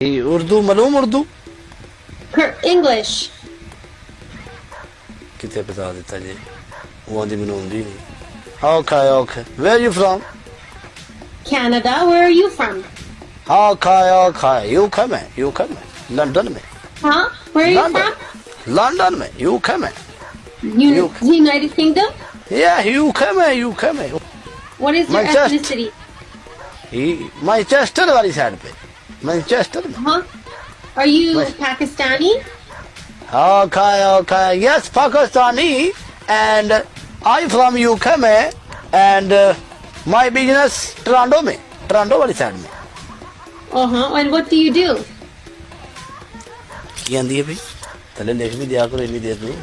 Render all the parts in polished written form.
उर्दू मालूम उर्दू English. कितने बता देता जी वो आंधी मैंने आंधी नहीं okay where are you from Canada. Where are you from? okay UK में लंदन में Huh? Where are you London from? London में UK में United Kingdom. yeah UK में What is your Manchester. ethnicity? Manchester वाली side पे Manchester में Huh? Are you West. Pakistani? okay yes Pakistani and I from UK में and my business Toronto वाली side में And what do you do? की आंदी है भाई तले लिख भी दिया करो इतनी देर दूँ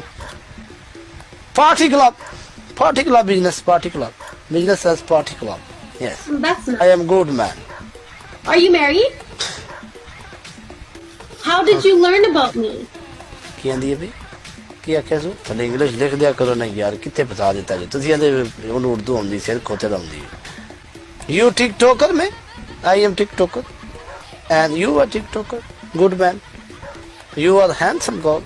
party club business as party club yes That's nice. I am good man Are you married? How did you learn about me? की आंदी है भाई की आख्या सो तले इंग्लिश लिख दिया करो ना यार कितने बता देता जी तुझे आंदे उन्हें उर्दू आंदी सिर खोते आंदी you TikToker में I am TikToker and you are TikToker good man you are handsome girl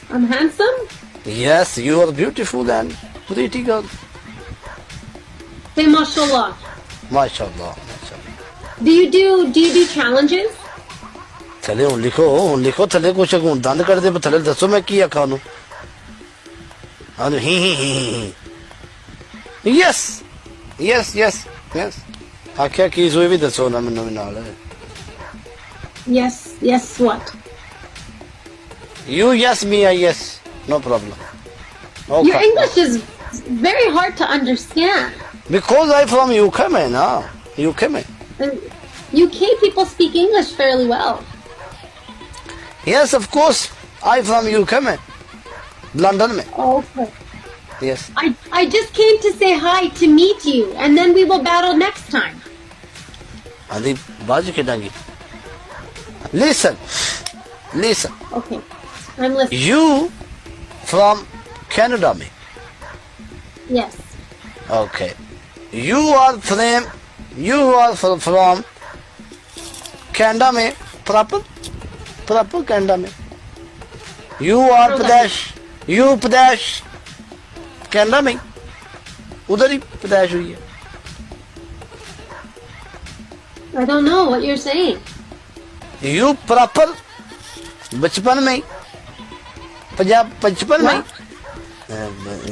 I'm handsome? yes you are beautiful and pretty girl Say mashallah. माशाल्लाह Do you do challenges? थले हूँ लिखो थले कुछ दंद कर दे थले दसो मैं की आखा उन्होंने हाँ ही yes आख्या की सोई भी दसो ना मैनू भी नाल Yes, what? you yes me I yes no problem okay. Your English is very hard to understand. because I from UK में ना UK में And UK people speak English fairly well. yes of course I from UK में London में Okay. yes I just came to say hi to meet you, and then we will battle next time. आदि बाजू खेलेंगे listen Okay, I'm listening. you from Canada में Yes. okay you are from Canada में proper Canada में you are Pradesh Canada में उधर ही प्रदेश हुई है I don't know what you're saying. you proper बचपन में पंजाब बचपन में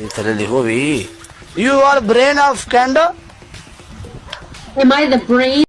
इधर लिखो भी you are brain of Canada Am I the brain?